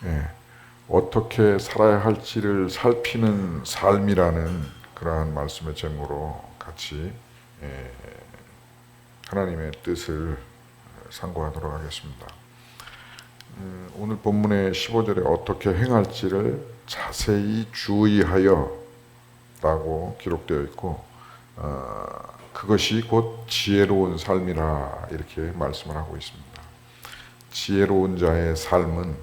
예, 어떻게 살아야 할지를 살피는 삶이라는 그러한 말씀의 제목으로 같이 예, 하나님의 뜻을 상고하도록 하겠습니다. 오늘 본문의 15절에 어떻게 행할지를 자세히 주의하여 라고 기록되어 있고 그것이 곧 지혜로운 삶이라 이렇게 말씀을 하고 있습니다. 지혜로운 자의 삶은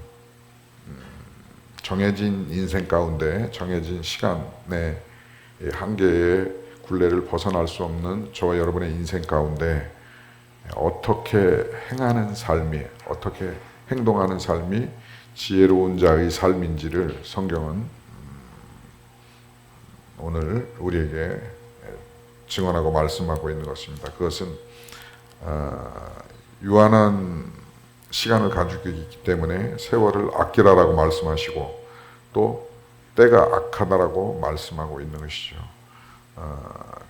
정해진 인생 가운데 정해진 시간의 한계의 굴레를 벗어날 수 없는 저와 여러분의 인생 가운데 어떻게 행하는 삶이, 어떻게 행동하는 삶이 지혜로운 자의 삶인지를 성경은 오늘 우리에게 증언하고 말씀하고 있는 것입니다. 그것은 유한한 시간을 가지고 있기 때문에 세월을 아끼라라고 말씀하시고 또 때가 악하다라고 말씀하고 있는 것이죠.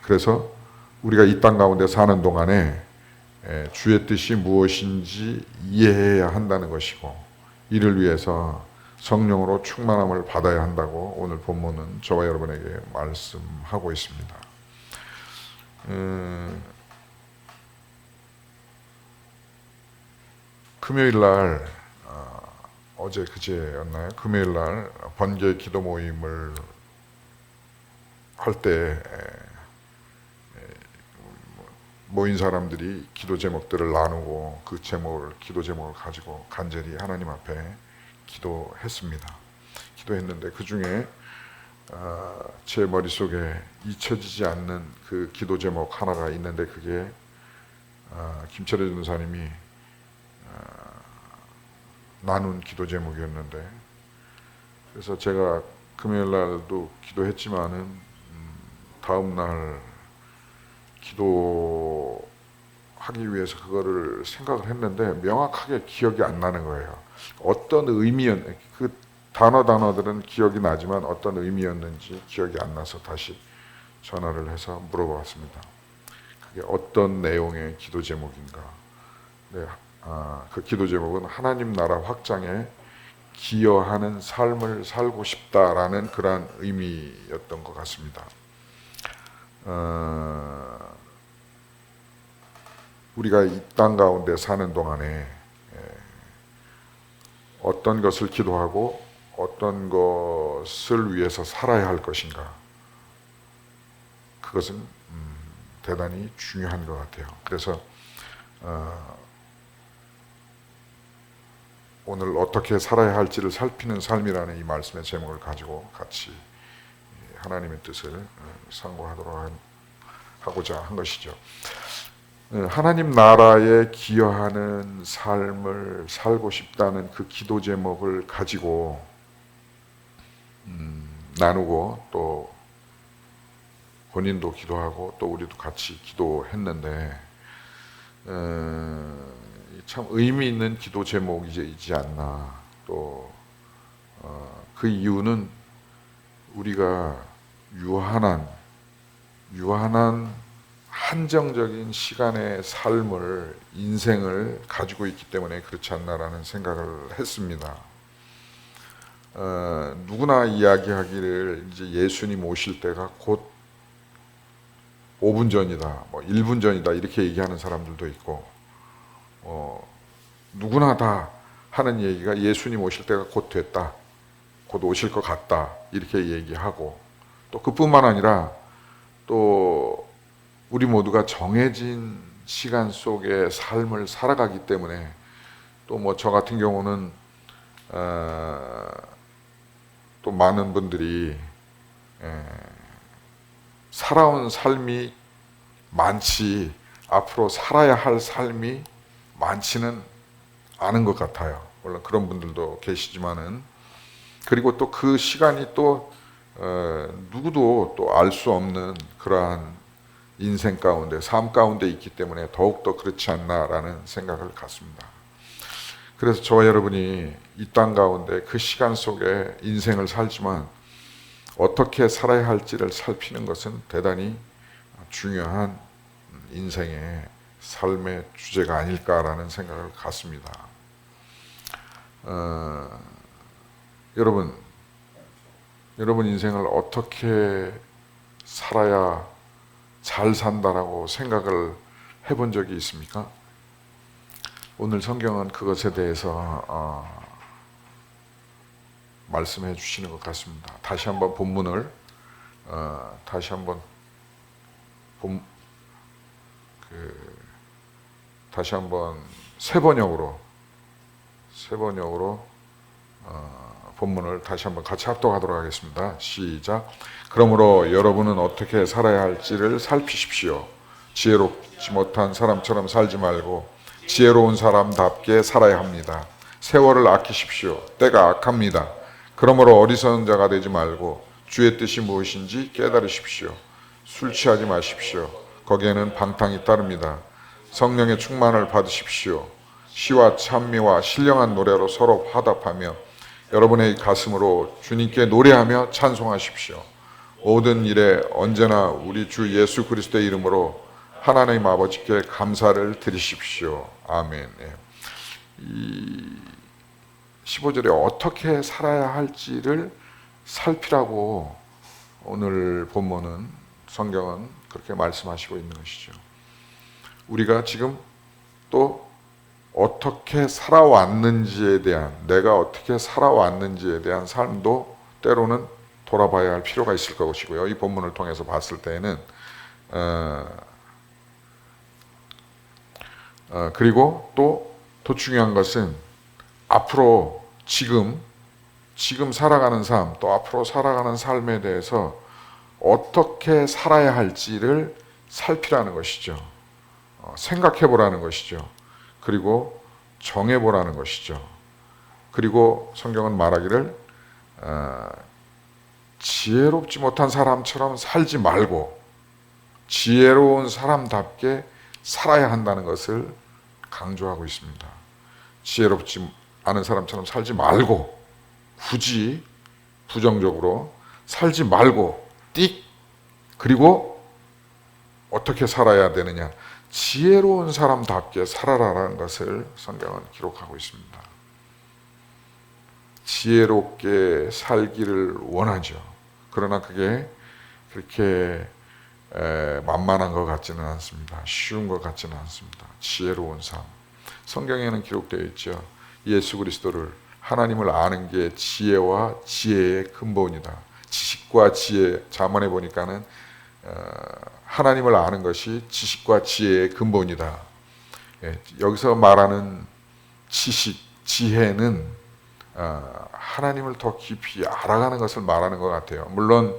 그래서 우리가 이 땅 가운데 사는 동안에 주의 뜻이 무엇인지 이해해야 한다는 것이고 이를 위해서 성령으로 충만함을 받아야 한다고 오늘 본문은 저와 여러분에게 말씀하고 있습니다. 금요일 날 어제 그제였나요? 금요일 날 번개 기도 모임을 할 때 모인 사람들이 기도 제목들을 나누고 그 기도 제목을 가지고 간절히 하나님 앞에 기도했습니다. 기도했는데 그 중에 제 머릿속에 잊혀지지 않는 그 기도 제목 하나가 있는데 그게 김철혜 전도사님이 나눈 기도 제목이었는데 그래서 제가 금요일 날도 기도했지만은 다음 날 기도하기 위해서 그거를 생각을 했는데 명확하게 기억이 안 나는 거예요. 어떤 의미였는지 그 단어들은 기억이 나지만 어떤 의미였는지 기억이 안 나서 다시 전화를 해서 물어봤습니다. 그게 어떤 내용의 기도 제목인가? 네, 그 기도 제목은 하나님 나라 확장에 기여하는 삶을 살고 싶다라는 그러한 의미였던 것 같습니다. 우리가 이 땅 가운데 사는 동안에 어떤 것을 기도하고 어떤 것을 위해서 살아야 할 것인가 그것은 대단히 중요한 것 같아요. 그래서 오늘 어떻게 살아야 할지를 살피는 삶이라는 이 말씀의 제목을 가지고 같이 하나님의 뜻을 상고하고자 한 것이죠. 하나님 나라에 기여하는 삶을 살고 싶다는 그 기도 제목을 가지고 나누고 또 본인도 기도하고 또 우리도 같이 기도했는데 참 의미 있는 기도 제목이지 않나. 또 그 이유는 우리가 유한한 한정적인 시간의 삶을 인생을 가지고 있기 때문에 그렇지 않나라는 생각을 했습니다. 누구나 이야기하기를 이제 예수님 오실 때가 곧 5분 전이다, 뭐 1분 전이다 이렇게 얘기하는 사람들도 있고 누구나 다 하는 얘기가 예수님 오실 때가 곧 됐다, 곧 오실 것 같다 이렇게 얘기하고 또 그뿐만 아니라 또 우리 모두가 정해진 시간 속의 삶을 살아가기 때문에 또 뭐 저 같은 경우는 또 많은 분들이 살아온 삶이 많지 앞으로 살아야 할 삶이 많지는 않은 것 같아요. 물론 그런 분들도 계시지만은 그리고 또 그 시간이 또 누구도 또 알 수 없는 그러한 인생 가운데 삶 가운데 있기 때문에 더욱더 그렇지 않나라는 생각을 갖습니다. 그래서 저와 여러분이 이 땅 가운데 그 시간 속에 인생을 살지만 어떻게 살아야 할지를 살피는 것은 대단히 중요한 인생의 삶의 주제가 아닐까라는 생각을 갖습니다. 여러분 인생을 어떻게 살아야 잘 산다라고 생각을 해본 적이 있습니까? 오늘 성경은 그것에 대해서 말씀해 주시는 것 같습니다. 다시 한번 본문을 다시 한번 세 번역으로 본문을 다시 한번 같이 합독하도록 하겠습니다. 시작. 그러므로 여러분은 어떻게 살아야 할지를 살피십시오. 지혜롭지 못한 사람처럼 살지 말고 지혜로운 사람답게 살아야 합니다. 세월을 아끼십시오. 때가 악합니다. 그러므로 어리석은 자가 되지 말고 주의 뜻이 무엇인지 깨달으십시오. 술 취하지 마십시오. 거기에는 방탕이 따릅니다. 성령의 충만을 받으십시오. 시와 찬미와 신령한 노래로 서로 화답하며 여러분의 가슴으로 주님께 노래하며 찬송하십시오. 모든 일에 언제나 우리 주 예수 그리스도의 이름으로 하나님 아버지께 감사를 드리십시오. 아멘. 이 15절에 어떻게 살아야 할지를 살피라고 오늘 본문은 성경은 그렇게 말씀하시고 있는 것이죠. 우리가 지금 또 어떻게 살아왔는지에 대한, 내가 어떻게 살아왔는지에 대한 삶도 때로는 돌아봐야 할 필요가 있을 것이고요. 이 본문을 통해서 봤을 때에는 그리고 또 더 중요한 것은 앞으로 지금 살아가는 삶, 또 앞으로 살아가는 삶에 대해서 어떻게 살아야 할지를 살피라는 것이죠. 생각해 보라는 것이죠. 그리고 정해 보라는 것이죠. 그리고 성경은 말하기를 지혜롭지 못한 사람처럼 살지 말고 지혜로운 사람답게 살아야 한다는 것을 강조하고 있습니다. 지혜롭지 않은 사람처럼 살지 말고, 굳이 부정적으로 살지 말고 그리고 어떻게 살아야 되느냐, 지혜로운 사람답게 살아라라는 것을 성경은 기록하고 있습니다. 지혜롭게 살기를 원하죠. 그러나 그게 그렇게 만만한 것 같지는 않습니다. 쉬운 것 같지는 않습니다. 지혜로운 삶. 성경에는 기록되어 있죠. 예수 그리스도를, 하나님을 아는 게 지혜와 지혜의 근본이다. 지식과 지혜, 잠언에 보니까는 하나님을 아는 것이 지식과 지혜의 근본이다. 여기서 말하는 지식, 지혜는 하나님을 더 깊이 알아가는 것을 말하는 것 같아요. 물론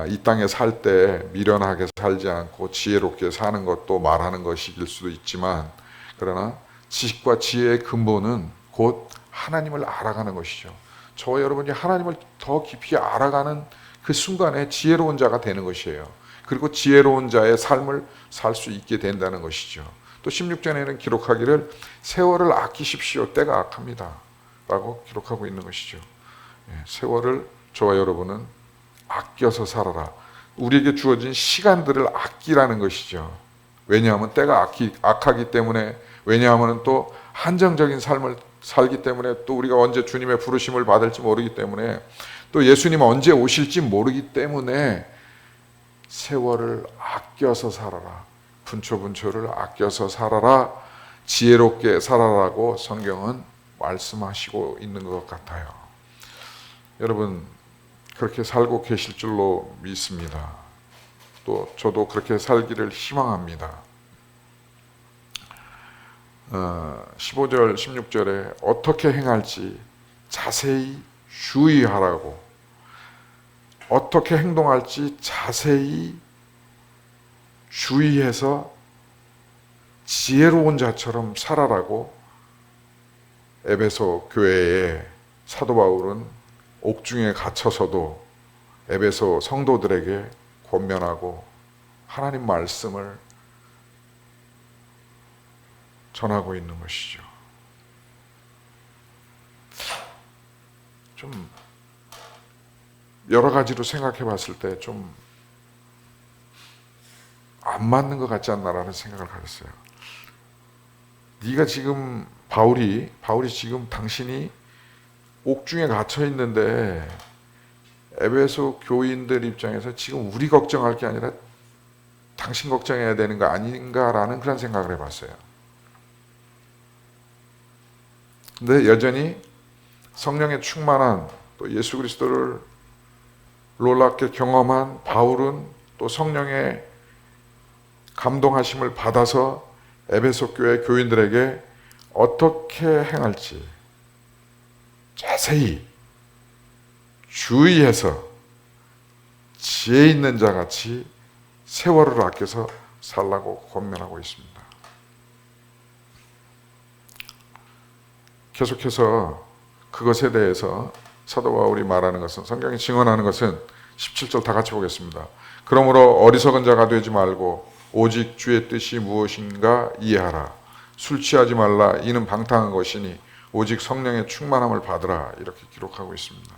이 땅에 살 때 미련하게 살지 않고 지혜롭게 사는 것도 말하는 것일 수도 있지만, 그러나 지식과 지혜의 근본은 곧 하나님을 알아가는 것이죠. 저와 여러분이 하나님을 더 깊이 알아가는 그 순간에 지혜로운 자가 되는 것이에요. 그리고 지혜로운 자의 삶을 살 수 있게 된다는 것이죠. 또 16절에는 기록하기를 세월을 아끼십시오. 때가 악합니다. 라고 기록하고 있는 것이죠. 세월을 저와 여러분은 아껴서 살아라. 우리에게 주어진 시간들을 아끼라는 것이죠. 왜냐하면 때가 악하기 때문에, 왜냐하면 또 한정적인 삶을 살기 때문에, 또 우리가 언제 주님의 부르심을 받을지 모르기 때문에, 또 예수님 언제 오실지 모르기 때문에 세월을 아껴서 살아라. 분초분초를 아껴서 살아라. 지혜롭게 살아라고 성경은 말씀하시고 있는 것 같아요. 여러분 그렇게 살고 계실 줄로 믿습니다. 또 저도 그렇게 살기를 희망합니다. 15절 16절에 어떻게 행할지 자세히 주의하라고, 어떻게 행동할지 자세히 주의해서 지혜로운 자처럼 살아라고 에베소 교회에 사도 바울은 옥중에 갇혀서도 에베소 성도들에게 권면하고 하나님 말씀을 전하고 있는 것이죠. 좀 여러 가지로 생각해 봤을 때 좀 안 맞는 것 같지 않나라는 생각을 가졌어요. 네가 지금 바울이 지금 당신이 옥중에 갇혀 있는데 에베소 교인들 입장에서 지금 우리 걱정할 게 아니라 당신 걱정해야 되는 거 아닌가라는 그런 생각을 해봤어요. 근데 여전히 성령의 충만한 또 예수 그리스도를 놀랍게 경험한 바울은 또 성령의 감동하심을 받아서 에베소 교회 교인들에게 어떻게 행할지 자세히 주의해서 지혜 있는 자같이 세월을 아껴서 살라고 권면하고 있습니다. 계속해서 그것에 대해서 사도 바울이 말하는 것은, 성경이 증언하는 것은 17절 다 같이 보겠습니다. 그러므로 어리석은 자가 되지 말고 오직 주의 뜻이 무엇인가 이해하라. 술 취하지 말라. 이는 방탕한 것이니 오직 성령의 충만함을 받으라. 이렇게 기록하고 있습니다.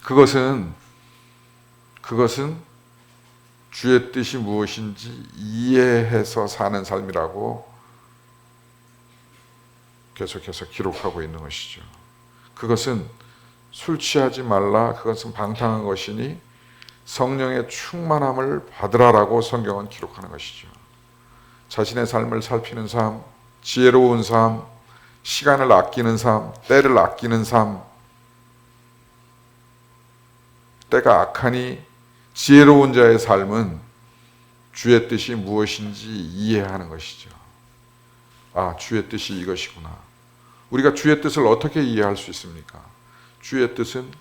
그것은 주의 뜻이 무엇인지 이해해서 사는 삶이라고 계속해서 기록하고 있는 것이죠. 그것은 술 취하지 말라. 그것은 방탕한 것이니 성령의 충만함을 받으라라고 성경은 기록하는 것이죠. 자신의 삶을 살피는 삶, 지혜로운 삶, 시간을 아끼는 삶, 때를 아끼는 삶, 때가 악하니 지혜로운 자의 삶은 주의 뜻이 무엇인지 이해하는 것이죠. 아, 주의 뜻이 이것이구나. 우리가 주의 뜻을 어떻게 이해할 수 있습니까? 주의 뜻은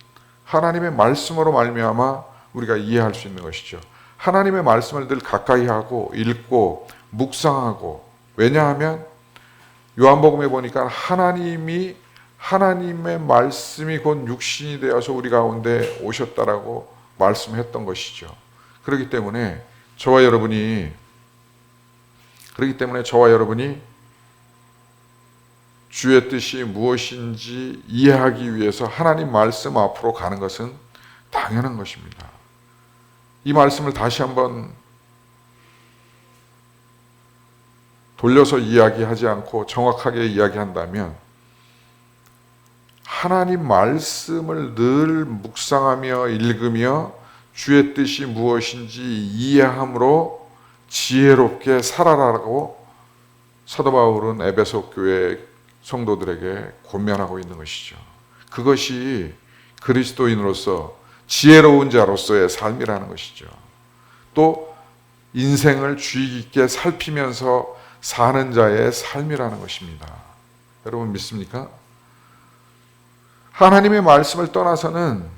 하나님의 말씀으로 말미암아 우리가 이해할 수 있는 것이죠. 하나님의 말씀을 늘 가까이 하고 읽고 묵상하고, 왜냐하면 요한복음에 보니까 하나님의 말씀이 곧 육신이 되어서 우리 가운데 오셨다라고 말씀했던 것이죠. 그렇기 때문에 저와 여러분이 주의 뜻이 무엇인지 이해하기 위해서 하나님 말씀 앞으로 가는 것은 당연한 것입니다. 이 말씀을 다시 한번 돌려서 이야기하지 않고 정확하게 이야기한다면, 하나님 말씀을 늘 묵상하며 읽으며 주의 뜻이 무엇인지 이해함으로 지혜롭게 살아라라고 사도 바울은 에베소 교회 성도들에게 권면하고 있는 것이죠. 그것이 그리스도인으로서 지혜로운 자로서의 삶이라는 것이죠. 또 인생을 주의 깊게 살피면서 사는 자의 삶이라는 것입니다. 여러분 믿습니까? 하나님의 말씀을 떠나서는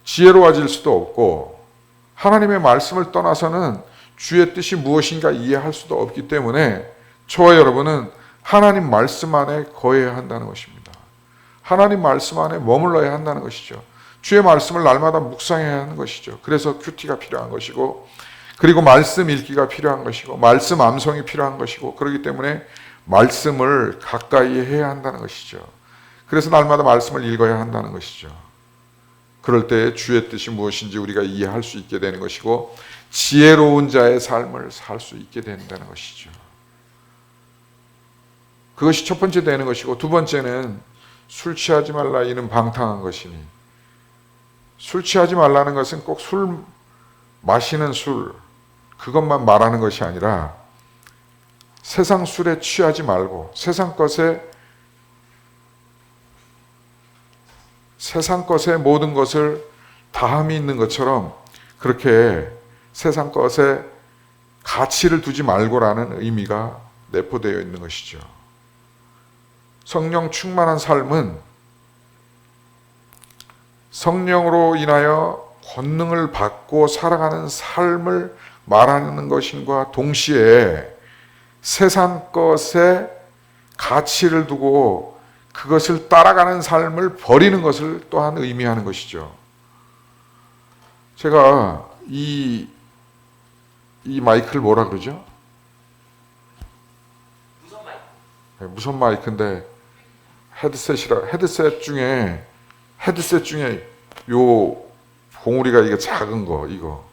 지혜로워질 수도 없고, 하나님의 말씀을 떠나서는 주의 뜻이 무엇인가 이해할 수도 없기 때문에 저와 여러분은 하나님 말씀 안에 거해야 한다는 것입니다. 하나님 말씀 안에 머물러야 한다는 것이죠. 주의 말씀을 날마다 묵상해야 하는 것이죠. 그래서 큐티가 필요한 것이고, 그리고 말씀 읽기가 필요한 것이고, 말씀 암송이 필요한 것이고, 그렇기 때문에 말씀을 가까이 해야 한다는 것이죠. 그래서 날마다 말씀을 읽어야 한다는 것이죠. 그럴 때 주의 뜻이 무엇인지 우리가 이해할 수 있게 되는 것이고, 지혜로운 자의 삶을 살 수 있게 된다는 것이죠. 그것이 첫 번째 되는 것이고, 두 번째는 술 취하지 말라. 이는 방탕한 것이니. 술 취하지 말라는 것은 꼭 술 마시는 술, 그것만 말하는 것이 아니라 세상 술에 취하지 말고 세상 것에 모든 것을 다함이 있는 것처럼 그렇게 세상 것에 가치를 두지 말고라는 의미가 내포되어 있는 것이죠. 성령 충만한 삶은 성령으로 인하여 권능을 받고 살아가는 삶을 말하는 것인과 동시에 세상 것에 가치를 두고 그것을 따라가는 삶을 버리는 것을 또한 의미하는 것이죠. 제가 이 마이크를 뭐라 그러죠? 무선 마이크인데 헤드셋 중에 요 봉우리가 이게 작은 거, 이거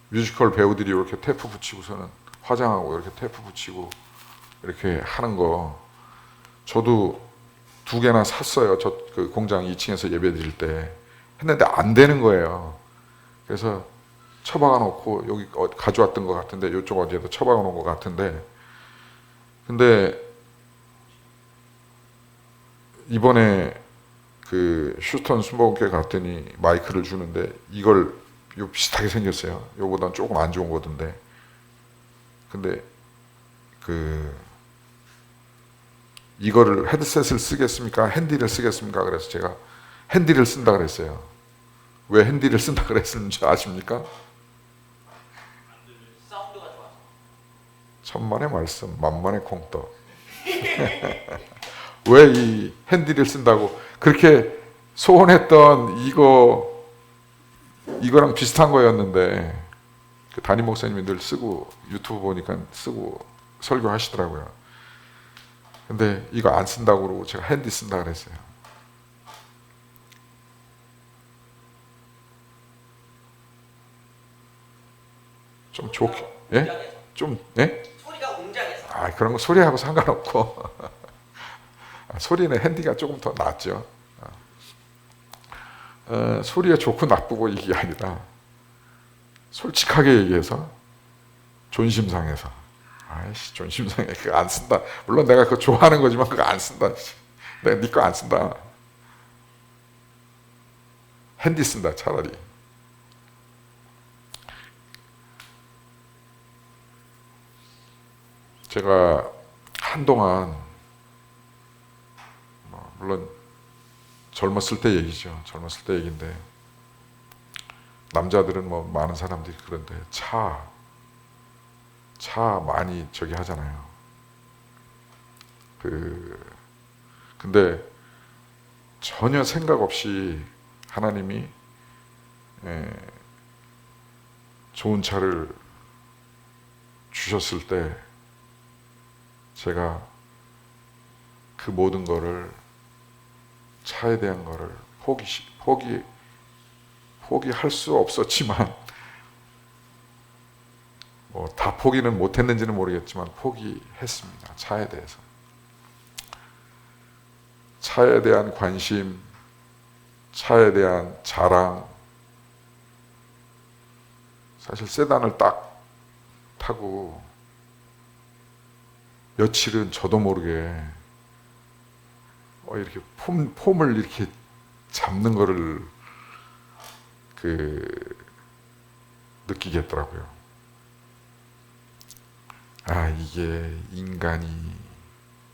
뮤지컬 배우들이 이렇게 테이프 붙이고서는 화장하고 이렇게 테이프 붙이고 이렇게 하는 거, 저도 2개나 샀어요. 저 그 공장 2층에서 예배 드릴 때 했는데 안 되는 거예요. 그래서 처박아 놓고 여기 가져왔던 것 같은데 이쪽 어디에도 처박아 놓은 것 같은데 근데 이번에 그 휴스턴 순복음교회 갔더니 마이크를 주는데 이걸 요 비슷하게 생겼어요. 요보단 조금 안 좋은 거던데 근데 그 이거를 헤드셋을 쓰겠습니까? 핸디를 쓰겠습니까? 그래서 제가 핸디를 쓴다 그랬어요. 왜 핸디를 쓴다 그랬는지 아십니까? 사운드가 좋아서. 천만의 말씀, 만만의 콩떡. 왜 이 핸디를 쓴다고 그렇게 소원했던 이거랑 비슷한 거였는데 그 담임 목사님이 늘 쓰고 유튜브 보니까 쓰고 설교하시더라고요. 근데 이거 안 쓴다고 그러고 제가 핸디 쓴다 그랬어요. 좀 좋게, 예? 좀, 예? 소리가 웅장해서. 아, 그런 거 소리하고 상관없고. 소리는 핸디가 조금 더 낫죠. 소리가 좋고 나쁘고 이게 아니라 솔직하게 얘기해서 존심 상해서 아이씨 존심 상해 그거 안 쓴다. 물론 내가 그거 좋아하는 거지만 그거 안 쓴다. 내가 네 거 안 쓴다. 핸디 쓴다 차라리. 제가 한동안 물론 젊었을 때 얘기죠. 젊었을 때 얘기인데 남자들은 뭐 많은 사람들이 그런데 차 많이 저기 하잖아요. 근데 전혀 생각 없이 하나님이 좋은 차를 주셨을 때 제가 그 모든 거를 차에 대한 거를 포기할 수 없었지만 뭐 다 포기는 못했는지는 모르겠지만 포기했습니다. 차에 대해서. 차에 대한 관심, 차에 대한 자랑. 사실 세단을 딱 타고 며칠은 저도 모르게 이렇게 폼을 이렇게 잡는 거를 느끼겠더라고요. 아, 이게 인간이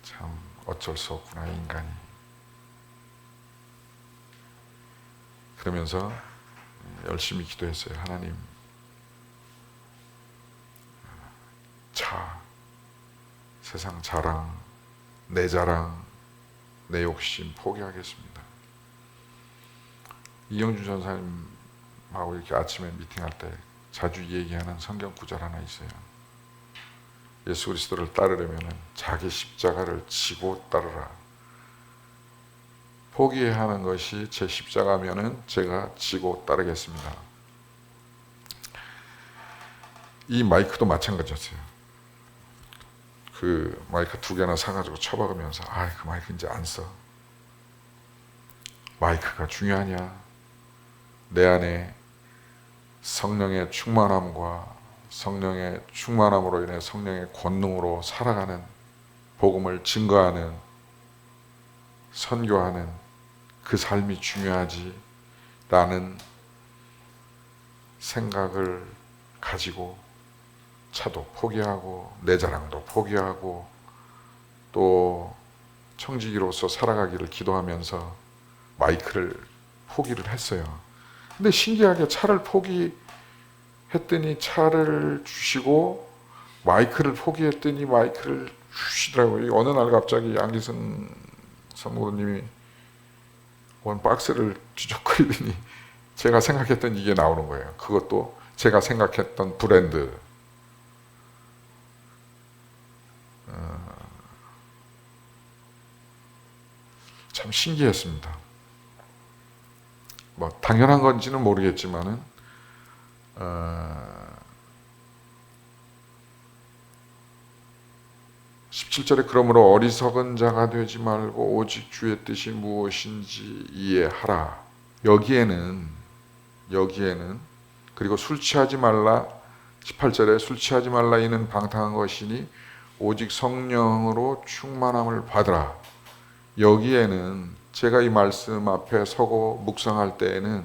참 어쩔 수 없구나, 인간이. 그러면서 열심히 기도했어요. 하나님, 세상 자랑, 내 자랑, 내 욕심 포기하겠습니다. 이영준 전사님하고 이렇게 아침에 미팅할 때 자주 얘기하는 성경 구절 하나 있어요. 예수 그리스도를 따르려면 자기 십자가를 지고 따르라. 포기해야 하는 것이 제 십자가면은 제가 지고 따르겠습니다. 이 마이크도 마찬가지였어요. 그 마이크 2개나 사가지고 쳐박으면서 그 마이크 이제 안 써. 마이크가 중요하냐? 내 안에 성령의 충만함과 성령의 충만함으로 인해 성령의 권능으로 살아가는 복음을 증거하는 선교하는 그 삶이 중요하지 라는 생각을 가지고 차도 포기하고 내 자랑도 포기하고 또 청지기로서 살아가기를 기도하면서 마이크를 포기를 했어요. 근데 신기하게 차를 포기했더니 차를 주시고 마이크를 포기했더니 마이크를 주시더라고요. 어느 날 갑자기 양기선 사무님이 원 박스를 뒤적거리더니 제가 생각했던 이게 나오는 거예요. 그것도 제가 생각했던 브랜드. 참 신기했습니다. 뭐 당연한 건지는 모르겠지만은 17절에 그러므로 어리석은 자가 되지 말고 오직 주의 뜻이 무엇인지 이해하라. 여기에는 그리고 술 취하지 말라. 18절에 술 취하지 말라 이는 방탕한 것이니 오직 성령으로 충만함을 받으라. 여기에는 제가 이 말씀 앞에 서고 묵상할 때에는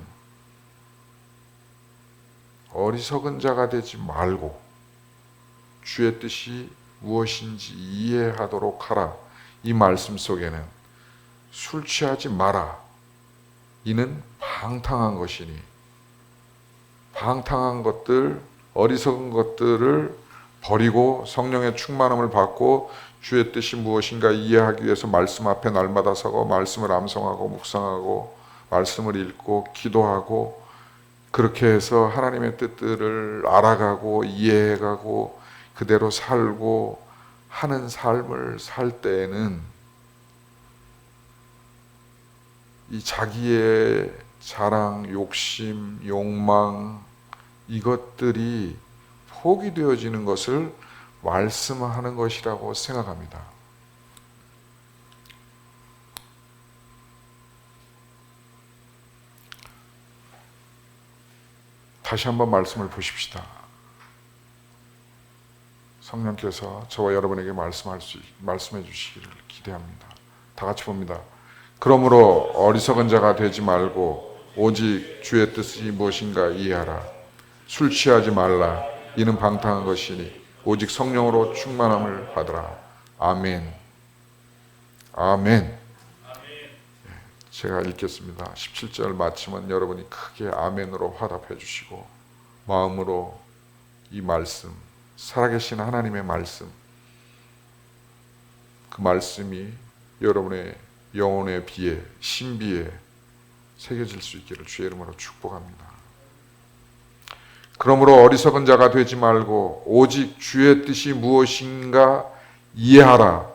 어리석은 자가 되지 말고 주의 뜻이 무엇인지 이해하도록 하라. 이 말씀 속에는 술 취하지 마라. 이는 방탕한 것이니 방탕한 것들, 어리석은 것들을 버리고 성령의 충만함을 받고 주의 뜻이 무엇인가 이해하기 위해서 말씀 앞에 날마다 서고 말씀을 암송하고 묵상하고 말씀을 읽고 기도하고 그렇게 해서 하나님의 뜻들을 알아가고 이해해가고 그대로 살고 하는 삶을 살 때에는 이 자기의 자랑, 욕심, 욕망 이것들이 포기되어지는 것을 말씀하는 것이라고 생각합니다. 다시 한번 말씀을 보십시다. 성령께서 저와 여러분에게 말씀해 주시기를 기대합니다. 다 같이 봅니다. 그러므로 어리석은 자가 되지 말고 오직 주의 뜻이 무엇인가 이해하라. 술 취하지 말라. 이는 방탕한 것이니 오직 성령으로 충만함을 받으라. 아멘. 아멘. 제가 읽겠습니다. 17절 마치면 여러분이 크게 아멘으로 화답해 주시고 마음으로 이 말씀, 살아계신 하나님의 말씀, 그 말씀이 여러분의 영혼의 비에, 신비에 새겨질 수 있기를 주의 이름으로 축복합니다. 그러므로 어리석은 자가 되지 말고 오직 주의 뜻이 무엇인가 이해하라.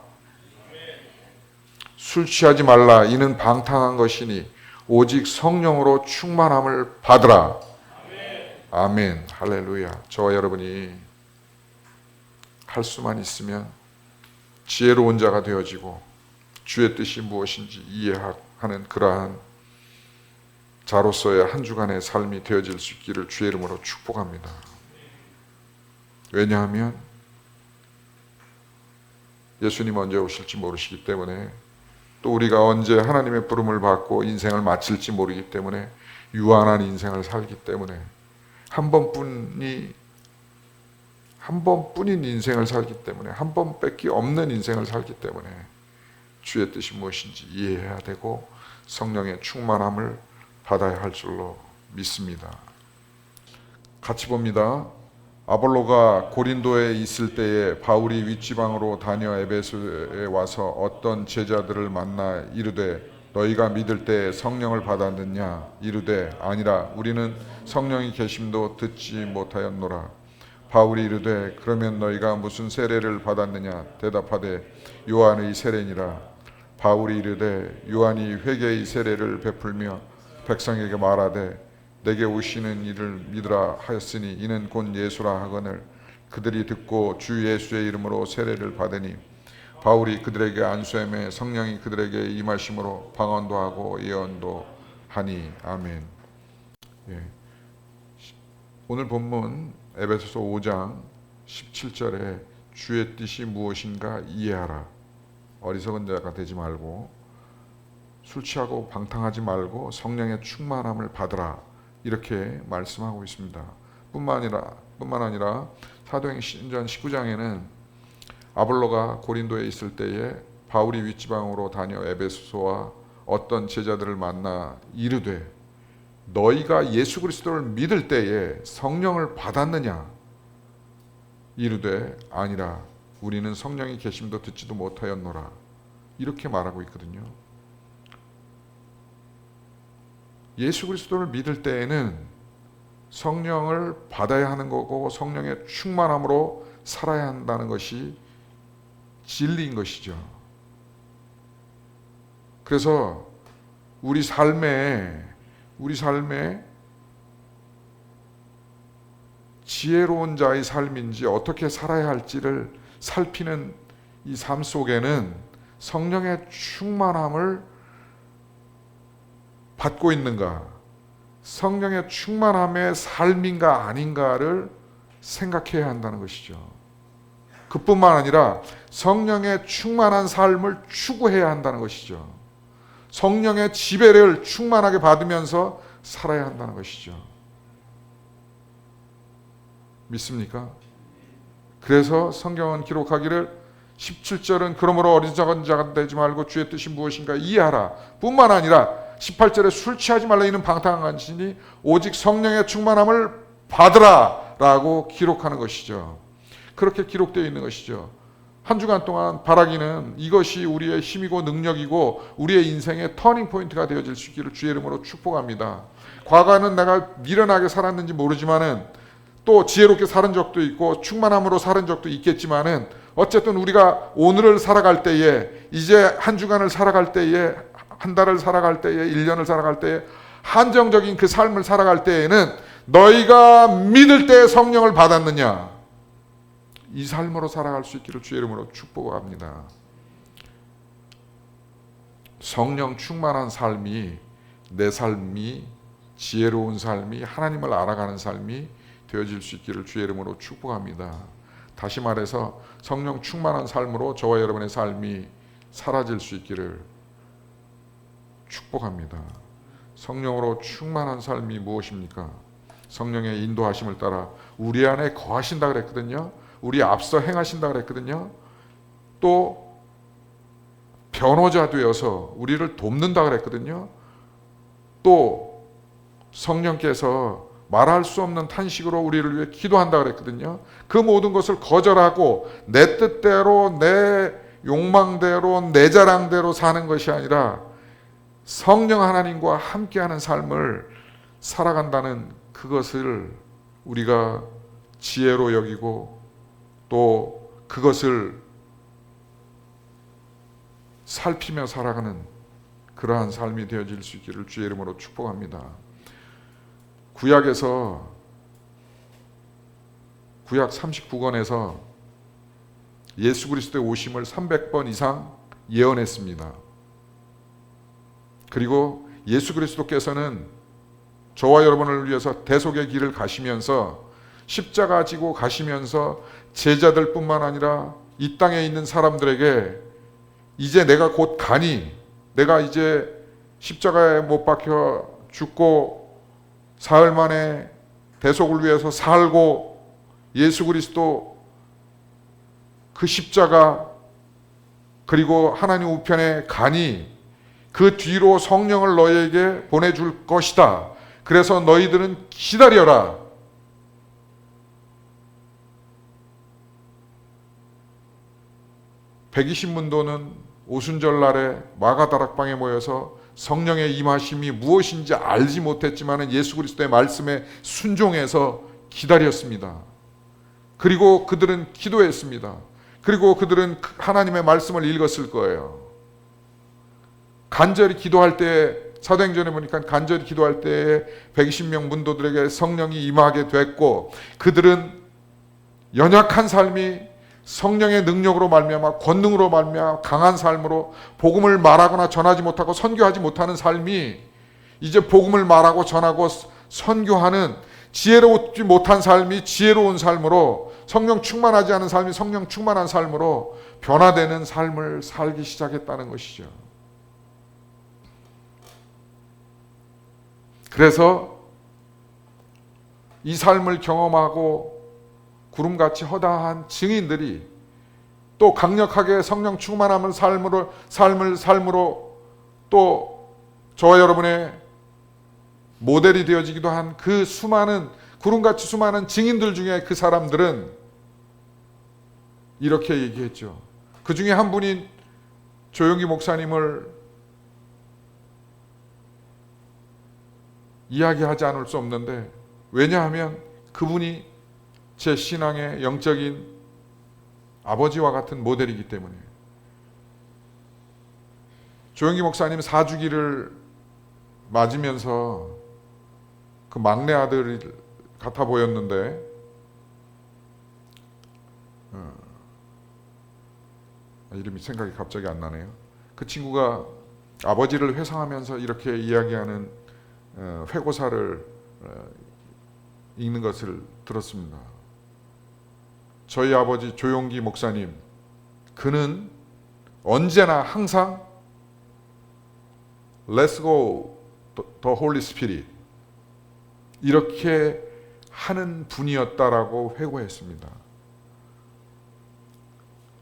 술 취하지 말라. 이는 방탕한 것이니 오직 성령으로 충만함을 받으라. 아멘. 할렐루야. 저와 여러분이 할 수만 있으면 지혜로운 자가 되어지고 주의 뜻이 무엇인지 이해하는 그러한 자로서의 한 주간의 삶이 되어질 수 있기를 주의 이름으로 축복합니다. 왜냐하면 예수님 언제 오실지 모르시기 때문에 또 우리가 언제 하나님의 부름을 받고 인생을 마칠지 모르기 때문에 유한한 인생을 살기 때문에 한 번뿐인 인생을 살기 때문에 한 번밖에 없는 인생을 살기 때문에 주의 뜻이 무엇인지 이해해야 되고 성령의 충만함을 받아야 할 줄로 믿습니다. 같이 봅니다. 아볼로가 고린도에 있을 때에 바울이 윗지방으로 다녀 에베소에 와서 어떤 제자들을 만나 이르되 너희가 믿을 때 성령을 받았느냐 이르되 아니라 우리는 성령이 계심도 듣지 못하였노라. 바울이 이르되 그러면 너희가 무슨 세례를 받았느냐 대답하되 요한의 세례니라. 바울이 이르되 요한이 회개의 세례를 베풀며 백성에게 말하되 내게 오시는 이를 믿으라 하였으니 이는 곧 예수라 하거늘 그들이 듣고 주 예수의 이름으로 세례를 받으니 바울이 그들에게 안수하며 성령이 그들에게 임하심으로 방언도 하고 예언도 하니. 아멘. 예. 오늘 본문 에베소서 5장 17절에 주의 뜻이 무엇인가 이해하라. 어리석은 자가 되지 말고 술 취하고 방탕하지 말고 성령의 충만함을 받으라. 이렇게 말씀하고 있습니다. 뿐만 아니라 사도행전 19장에는 아볼로가 고린도에 있을 때에 바울이 윗지방으로 다녀 에베소와 어떤 제자들을 만나 이르되 너희가 예수 그리스도를 믿을 때에 성령을 받았느냐 이르되 아니라 우리는 성령이 계심도 듣지도 못하였노라. 이렇게 말하고 있거든요. 예수 그리스도를 믿을 때에는 성령을 받아야 하는 거고 성령의 충만함으로 살아야 한다는 것이 진리인 것이죠. 그래서 우리 삶에 지혜로운 자의 삶인지 어떻게 살아야 할지를 살피는 이 삶 속에는 성령의 충만함을 받고 있는가, 성령의 충만함의 삶인가 아닌가를 생각해야 한다는 것이죠. 그뿐만 아니라 성령의 충만한 삶을 추구해야 한다는 것이죠. 성령의 지배를 충만하게 받으면서 살아야 한다는 것이죠. 믿습니까? 그래서 성경은 기록하기를 17절은 그러므로 어리석은 자가 되지 말고 주의 뜻이 무엇인가 이해하라 뿐만 아니라 18절에 술 취하지 말라 이는 방탕한 것이니 오직 성령의 충만함을 받으라 라고 기록하는 것이죠. 그렇게 기록되어 있는 것이죠. 한 주간 동안 바라기는 이것이 우리의 힘이고 능력이고 우리의 인생의 터닝 포인트가 되어질 수 있기를 주의 이름으로 축복합니다. 과거에는 내가 미련하게 살았는지 모르지만은 또 지혜롭게 사는 적도 있고 충만함으로 사는 적도 있겠지만은 어쨌든 우리가 오늘을 살아갈 때에, 이제 한 주간을 살아갈 때에, 한 달을 살아갈 때에, 1년을 살아갈 때에, 한정적인 그 삶을 살아갈 때에는 너희가 믿을 때 성령을 받았느냐, 이 삶으로 살아갈 수 있기를 주의 이름으로 축복합니다. 성령 충만한 삶이, 내 삶이 지혜로운 삶이, 하나님을 알아가는 삶이 되어질 수 있기를 주의 이름으로 축복합니다. 다시 말해서 성령 충만한 삶으로 저와 여러분의 삶이 사라질 수 있기를 축복합니다. 성령으로 충만한 삶이 무엇입니까? 성령의 인도하심을 따라 우리 안에 거하신다 그랬거든요. 우리 앞서 행하신다 그랬거든요. 또 변호자 되어서 우리를 돕는다 그랬거든요. 또 성령께서 말할 수 없는 탄식으로 우리를 위해 기도한다 그랬거든요. 그 모든 것을 거절하고 내 뜻대로, 내 욕망대로, 내 자랑대로 사는 것이 아니라 성령 하나님과 함께하는 삶을 살아간다는 그것을 우리가 지혜로 여기고 또 그것을 살피며 살아가는 그러한 삶이 되어질 수 있기를 주의 이름으로 축복합니다. 구약에서, 구약 39권에서 예수 그리스도의 오심을 300번 이상 예언했습니다. 그리고 예수 그리스도께서는 저와 여러분을 위해서 대속의 길을 가시면서 십자가 지고 가시면서 제자들뿐만 아니라 이 땅에 있는 사람들에게 이제 내가 곧 가니, 내가 이제 십자가에 못 박혀 죽고 사흘 만에 대속을 위해서 살고 예수 그리스도 그 십자가 그리고 하나님 우편에 가니 그 뒤로 성령을 너희에게 보내줄 것이다. 그래서 너희들은 기다려라. 백이십문도는 오순절 날에 마가다락방에 모여서 성령의 임하심이 무엇인지 알지 못했지만 예수 그리스도의 말씀에 순종해서 기다렸습니다. 그리고 그들은 기도했습니다. 그리고 그들은 하나님의 말씀을 읽었을 거예요. 간절히 기도할 때, 사도행전에 보니까 간절히 기도할 때에 120명 문도들에게 성령이 임하게 됐고 그들은 연약한 삶이 성령의 능력으로 말미암아, 권능으로 말미암아 강한 삶으로 복음을 말하거나 전하지 못하고 선교하지 못하는 삶이 이제 복음을 말하고 전하고 선교하는 지혜롭지 못한 삶이 지혜로운 삶으로, 성령 충만하지 않은 삶이 성령 충만한 삶으로 변화되는 삶을 살기 시작했다는 것이죠. 그래서 이 삶을 경험하고 구름같이 허다한 증인들이 또 강력하게 성령 충만함을 삶으로 또 저와 여러분의 모델이 되어지기도 한 그 수많은, 구름같이 수많은 증인들 중에 그 사람들은 이렇게 얘기했죠. 그 중에 한 분인 조용기 목사님을 이야기하지 않을 수 없는데, 왜냐하면 그분이 제 신앙의 영적인 아버지와 같은 모델이기 때문에. 조용기 목사님 사주기를 맞으면서 그 막내 아들 같아 보였는데 이름이 생각이 갑자기 안 나네요. 그 친구가 아버지를 회상하면서 이렇게 이야기하는 회고사를 읽는 것을 들었습니다. 저희 아버지 조용기 목사님, 그는 언제나 항상 Let's go the Holy Spirit 이렇게 하는 분이었다라고 회고했습니다.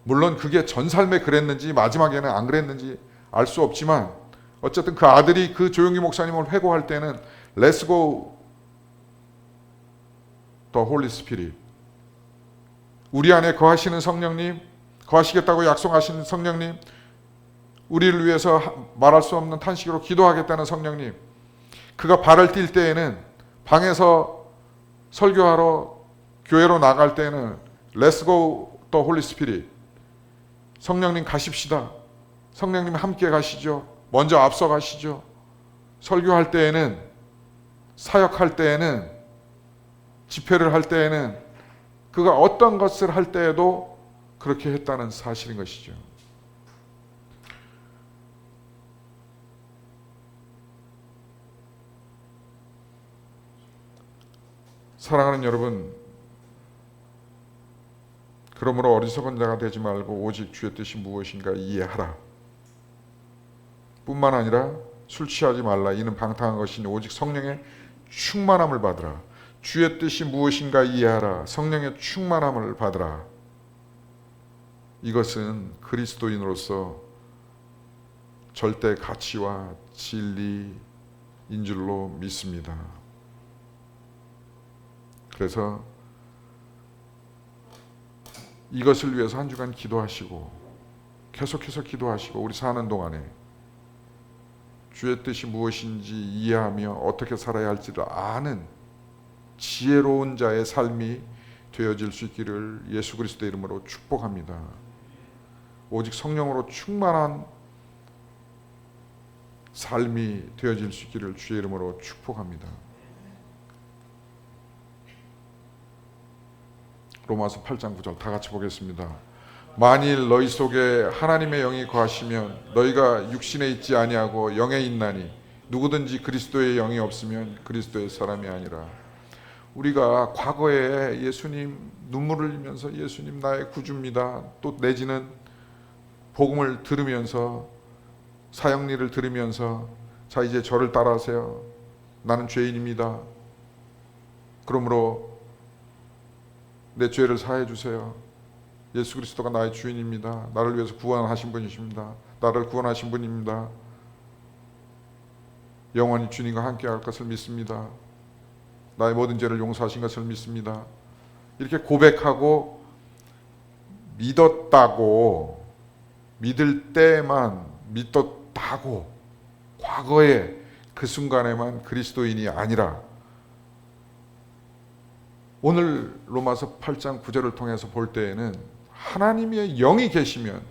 물론 그게 전 삶에 그랬는지 마지막에는 안 그랬는지 알 수 없지만 어쨌든 그 아들이 그 조용기 목사님을 회고할 때는 Let's go the Holy Spirit, 우리 안에 거하시는 성령님, 거하시겠다고 약속하신 성령님, 우리를 위해서 말할 수 없는 탄식으로 기도하겠다는 성령님, 그가 발을 뛸 때에는 방에서 설교하러 교회로 나갈 때는 Let's go the Holy Spirit, 성령님 가십시다, 성령님 함께 가시죠, 먼저 앞서 가시죠. 설교할 때에는, 사역할 때에는, 집회를 할 때에는, 그가 어떤 것을 할 때에도 그렇게 했다는 사실인 것이죠. 사랑하는 여러분, 그러므로 어리석은 자가 되지 말고 오직 주의 뜻이 무엇인가 이해하라. 뿐만 아니라 술 취하지 말라. 이는 방탕한 것이니 오직 성령의 충만함을 받으라. 주의 뜻이 무엇인가 이해하라. 성령의 충만함을 받으라. 이것은 그리스도인으로서 절대 가치와 진리인 줄로 믿습니다. 그래서 이것을 위해서 한 주간 기도하시고 계속해서 기도하시고 우리 사는 동안에 주의 뜻이 무엇인지 이해하며 어떻게 살아야 할지를 아는 지혜로운 자의 삶이 되어질 수 있기를 예수 그리스도의 이름으로 축복합니다. 오직 성령으로 충만한 삶이 되어질 수 있기를 주의 이름으로 축복합니다. 로마서 8장 9절 다 같이 보겠습니다. 만일 너희 속에 하나님의 영이 거하시면 너희가 육신에 있지 아니하고 영에 있나니 누구든지 그리스도의 영이 없으면 그리스도의 사람이 아니라. 우리가 과거에 예수님 눈물을 흘리면서 예수님 나의 구주입니다, 또 내지는 복음을 들으면서 사형리를 들으면서 자 이제 저를 따라하세요, 나는 죄인입니다, 그러므로 내 죄를 사해 주세요, 예수 그리스도가 나의 주인입니다, 나를 위해서 구원하신 분이십니다, 나를 구원하신 분입니다, 영원히 주님과 함께 할 것을 믿습니다, 나의 모든 죄를 용서하신 것을 믿습니다, 이렇게 고백하고 믿었다고, 믿을 때만 믿었다고 과거에 그 순간에만 그리스도인이 아니라 오늘 로마서 8장 9절을 통해서 볼 때에는 하나님의 영이 계시면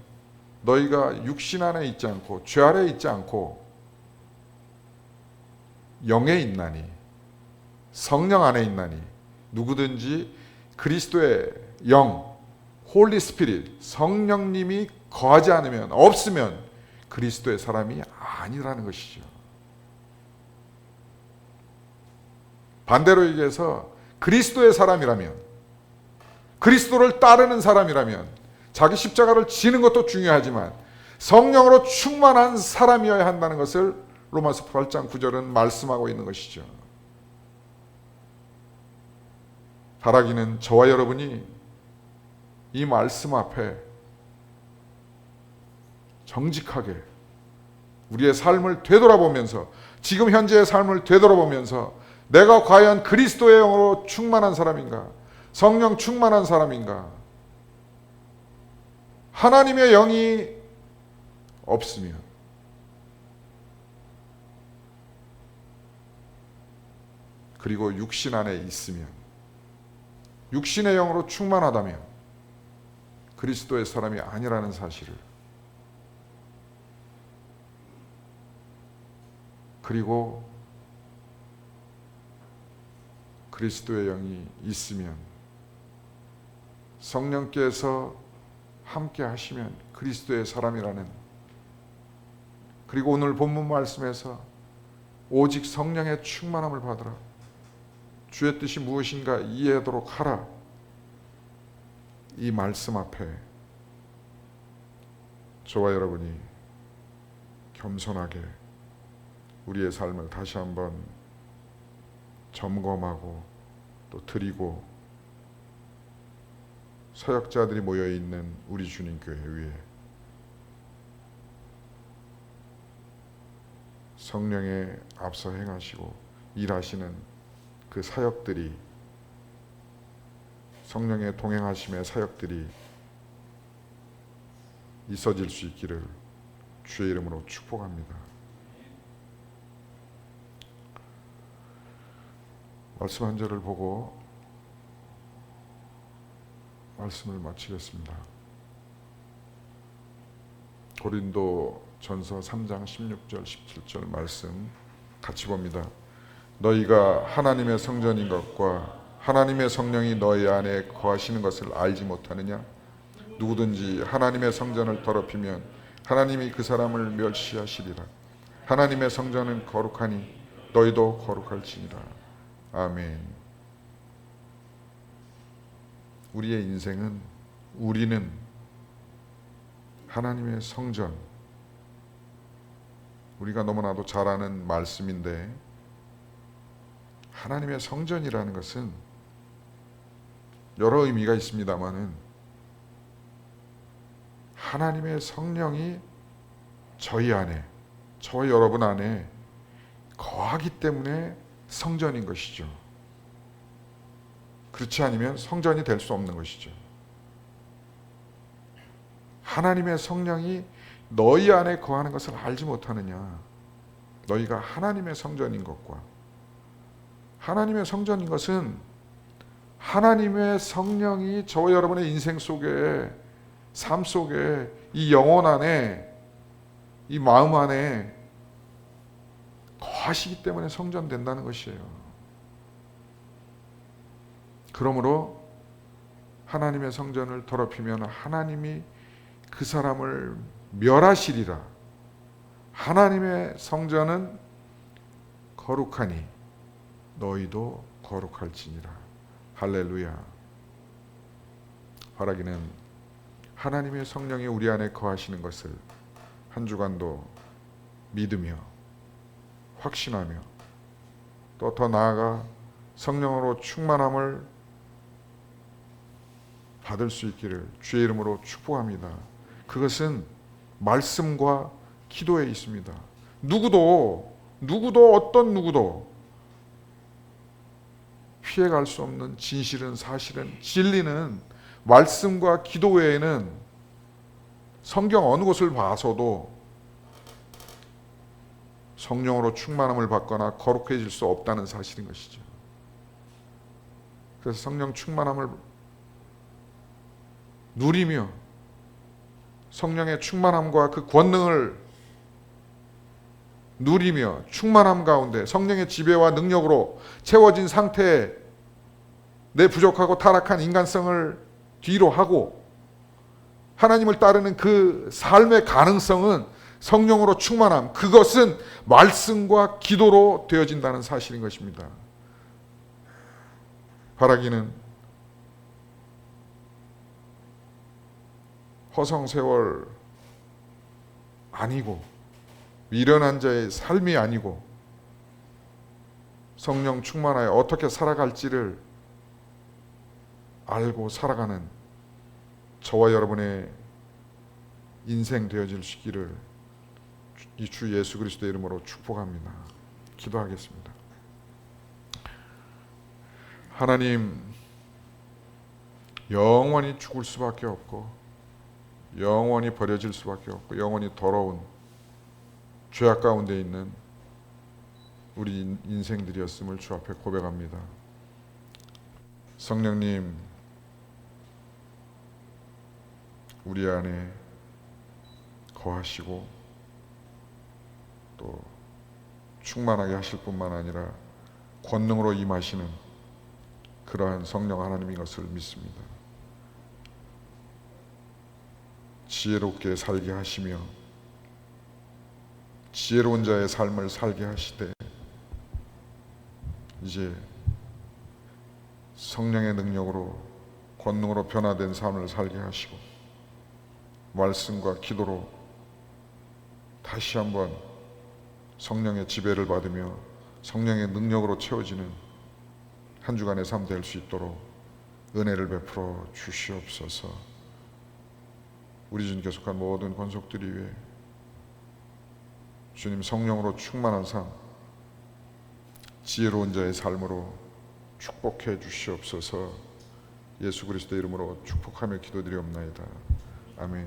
너희가 육신 안에 있지 않고 죄 아래 있지 않고 영에 있나니, 성령 안에 있나니 누구든지 그리스도의 영, 홀리 스피릿, 성령님이 거하지 않으면, 없으면 그리스도의 사람이 아니라는 것이죠. 반대로 얘기해서 그리스도의 사람이라면, 그리스도를 따르는 사람이라면 자기 십자가를 지는 것도 중요하지만 성령으로 충만한 사람이어야 한다는 것을 로마서 8장 9절은 말씀하고 있는 것이죠. 바라기는 저와 여러분이 이 말씀 앞에 정직하게 우리의 삶을 되돌아보면서, 지금 현재의 삶을 되돌아보면서 내가 과연 그리스도의 영으로 충만한 사람인가, 성령 충만한 사람인가, 하나님의 영이 없으면, 그리고 육신 안에 있으면, 육신의 영으로 충만하다면 그리스도의 사람이 아니라는 사실을, 그리고 그리스도의 영이 있으면 성령께서 함께 하시면 그리스도의 사람이라는, 그리고 오늘 본문 말씀에서 오직 성령의 충만함을 받으라, 주의 뜻이 무엇인가 이해하도록 하라, 이 말씀 앞에 저와 여러분이 겸손하게 우리의 삶을 다시 한번 점검하고 또 드리고, 사역자들이 모여있는 우리 주님교회 위에 성령의 앞서 행하시고 일하시는 그 사역들이, 성령의 동행하심의 사역들이 있어질 수 있기를 주의 이름으로 축복합니다. 말씀 한 절을 보고 말씀을 마치겠습니다. 고린도 전서 3장 16절 17절 말씀 같이 봅니다. 너희가 하나님의 성전인 것과 하나님의 성령이 너희 안에 거하시는 것을 알지 못하느냐? 누구든지 하나님의 성전을 더럽히면 하나님이 그 사람을 멸시하시리라. 하나님의 성전은 거룩하니 너희도 거룩할지니라. 아멘. 우리의 인생은, 우리는 하나님의 성전, 우리가 너무나도 잘 아는 말씀인데, 하나님의 성전이라는 것은 여러 의미가 있습니다마는 하나님의 성령이 저희 안에, 저와 여러분 안에 거하기 때문에 성전인 것이죠. 그렇지 않으면 성전이 될 수 없는 것이죠. 하나님의 성령이 너희 안에 거하는 것을 알지 못하느냐? 너희가 하나님의 성전인 것과, 하나님의 성전인 것은 하나님의 성령이 저와 여러분의 인생 속에, 삶 속에, 이 영혼 안에, 이 마음 안에 거하시기 때문에 성전된다는 것이에요. 그러므로 하나님의 성전을 더럽히면 하나님이 그 사람을 멸하시리라. 하나님의 성전은 거룩하니 너희도 거룩할지니라. 할렐루야. 바라기는 하나님의 성령이 우리 안에 거하시는 것을 한 주간도 믿으며 확신하며, 또 더 나아가 성령으로 충만함을 받을 수 있기를 주의 이름으로 축복합니다. 그것은 말씀과 기도에 있습니다. 누구도 어떤 누구도 피해갈 수 없는 진실은, 사실은, 진리는 말씀과 기도 외에는 성경 어느 곳을 봐서도 성령으로 충만함을 받거나 거룩해질 수 없다는 사실인 것이죠. 그래서 성령 충만함을 누리며 성령의 충만함과 그 권능을 누리며 충만함 가운데 성령의 지배와 능력으로 채워진 상태에 내 부족하고 타락한 인간성을 뒤로 하고 하나님을 따르는 그 삶의 가능성은 성령으로 충만함, 그것은 말씀과 기도로 되어진다는 사실인 것입니다. 바라기는 허송세월 아니고 미련한 자의 삶이 아니고 성령 충만하여 어떻게 살아갈지를 알고 살아가는 저와 여러분의 인생 되어질 수 있기를 이 주 예수 그리스도의 이름으로 축복합니다. 기도하겠습니다. 하나님, 영원히 죽을 수밖에 없고 영원히 버려질 수밖에 없고 영원히 더러운 죄악 가운데 있는 우리 인생들이었음을 주 앞에 고백합니다. 성령님, 우리 안에 거하시고 또 충만하게 하실 뿐만 아니라 권능으로 임하시는 그러한 성령 하나님인 것을 믿습니다. 지혜롭게 살게 하시며 지혜로운 자의 삶을 살게 하시되 이제 성령의 능력으로 권능으로 변화된 삶을 살게 하시고 말씀과 기도로 다시 한번 성령의 지배를 받으며 성령의 능력으로 채워지는 한 주간의 삶 될 수 있도록 은혜를 베풀어 주시옵소서. 우리 주님께 속한 모든 권속들이 위해 주님 성령으로 충만한 삶, 지혜로운 자의 삶으로 축복해 주시옵소서. 예수 그리스도의 이름으로 축복하며 기도드리옵나이다. 아멘.